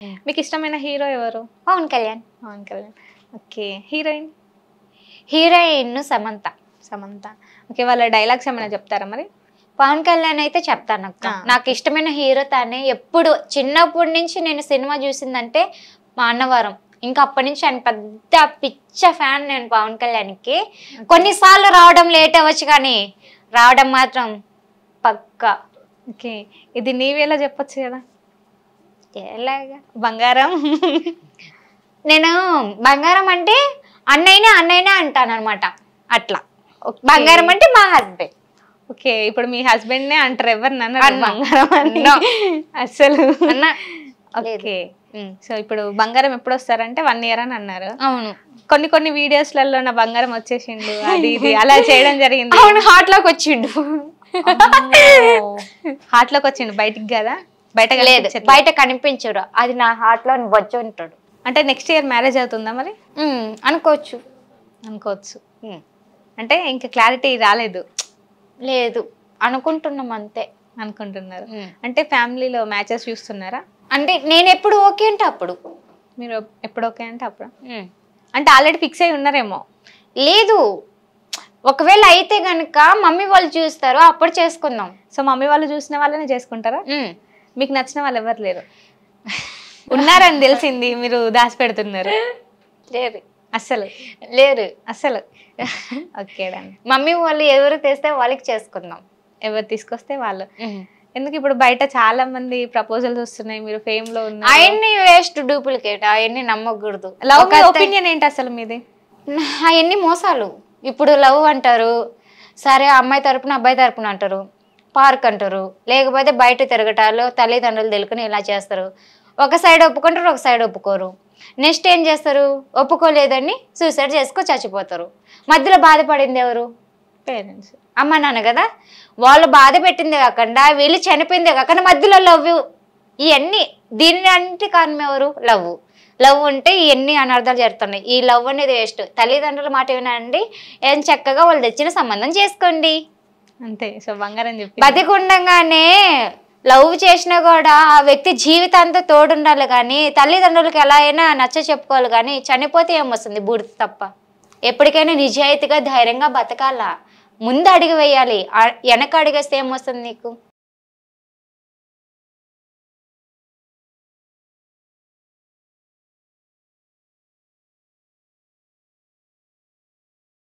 మీకు ఇష్టమైన హీరో ఎవరు? Pawan Kalyan. Pawan Kalyan. Okay. Heroine? Heroine Samantha. Samantha. Okay. వాళ్ళ డైలాగ్స్ ఏమైనా చెప్తారా మరి? పవన్ కళ్యాణ్ అయితే చెప్తాను అక్క. నాకు ఇష్టమైన హీరో తానే. ఎప్పుడు చిన్నప్పటి నుంచి నేను సినిమా చూసిందంటే మా అన్నవరం. ఇంకా అప్పటి నుంచి ఆయన పెద్ద పిచ్చ ఫ్యాన్ నేను పవన్ కళ్యాణ్కి. కొన్నిసార్లు రావడం లేట్ అవ్వచ్చు కానీ రావడం మాత్రం పక్కా. ఓకే. ఇది నీవేలా చెప్పొచ్చు కదా? ఎలాగా? బంగారం. నేను బంగారం అంటే అన్నయ్యనే అంటాను అనమాట. అట్లా బంగారం అంటే మా హస్బెండ్. ఓకే. ఇప్పుడు మీ హస్బెండ్ నే అంటారు, ఎవరు నన్ను బంగారం అని అసలు అన్న. ఓకే. సో ఇప్పుడు బంగారం ఎప్పుడు వస్తారంటే 1 year అని అన్నారు. అవును. కొన్ని వీడియోస్లలో నా బంగారం వచ్చేసిండు అది ఇది అలా చేయడం జరిగింది. అవును, హార్ట్ లోకి వచ్చిండు. హార్ట్ లోకి వచ్చిండు, బయటికి కదా? బయట లేదు, బయట కనిపించడు. అది నా హార్ట్ లో వచ్చి ఉంటాడు. అంటే నెక్స్ట్ ఇయర్ మ్యారేజ్ అవుతుందా మరి? అనుకోవచ్చు. అనుకోవచ్చు. అంటే ఇంకా క్లారిటీ రాలేదు? లేదు, అనుకుంటున్నాం అంతే. అనుకుంటున్నారు. అంటే ఫ్యామిలీలో మ్యాచెస్ చూస్తున్నారా? అంటే నేను ఎప్పుడు ఓకే అంటే అప్పుడు. మీరు ఎప్పుడు ఓకే అంటే అప్పుడు? అంటే ఆల్రెడీ ఫిక్స్ అయి ఉన్నారేమో? లేదు, ఒకవేళ అయితే గనక మమ్మీ వాళ్ళు చూస్తారు, అప్పుడు చేసుకుందాం. సో మమ్మీ వాళ్ళు చూసిన వాళ్ళనే చేసుకుంటారా? మీకు నచ్చిన వాళ్ళు ఎవరు లేరు? ఉన్నారని తెలిసింది, మీరు దాచిపెడుతున్నారు. లేరు అస్సలు? లేరు అస్సలు. ఓకే. మమ్మీ వాళ్ళు ఎవరు తెస్తే వాళ్ళకి చేసుకుందాం. ఎవరు తీసుకొస్తే వాళ్ళు. ఎందుకు ఇప్పుడు బయట చాలా మంది ప్రపోజల్స్ వస్తున్నాయి, మీరు ఫేమ్ లో ఉన్నారు. అవన్నీ వేస్ట్, డూప్లికేట్. అవన్నీ నమ్మకూడదు. లవ్ ఒపీనియన్ ఏంటి అసలు మీది? అవన్నీ మోసాలు. ఇప్పుడు లవ్ అంటారు, సరే అమ్మాయి తరపున అబ్బాయి తరపున అంటారు, పార్క్ అంటారు, లేకపోతే బయట తిరగటాలు తల్లిదండ్రులు తెలుకుని ఇలా చేస్తారు. ఒక సైడ్ ఒప్పుకుంటారు, ఒక సైడ్ ఒప్పుకోరు. నెక్స్ట్ ఏం చేస్తారు? ఒప్పుకోలేదని సూసైడ్ చేసుకో చచ్చిపోతారు. మధ్యలో బాధపడింది ఎవరు? పేరెంట్స్, అమ్మ నాన్న కదా. వాళ్ళు బాధ పెట్టిందే కాకుండా వీళ్ళు చనిపోయిందే కాకుండా మధ్యలో లవ్. ఇవన్నీ దీని అంటే కారణం ఎవరు? లవ్. లవ్ ఉంటే ఇవన్నీ అనర్థాలు జరుగుతున్నాయి. ఈ లవ్ అనేది వేస్ట్. తల్లిదండ్రుల మాట వినండి, ఏం చక్కగా వాళ్ళు తెచ్చిన సంబంధం చేసుకోండి అంతే. సో బంగారం చెప్పి బతికుండగానే లవ్ చేసినా కూడా ఆ వ్యక్తి జీవితాంతో తోడుండాలి కానీ తల్లిదండ్రులకు ఎలా అయినా నచ్చ చెప్పుకోవాలి కానీ చనిపోతే ఏమొస్తుంది? బూడిద తప్ప. ఎప్పటికైనా నిజాయితీగా ధైర్యంగా బతకాలా. ముందు అడుగు వేయాలి, వెనక అడిగేస్తే ఏమొస్తుంది నీకు?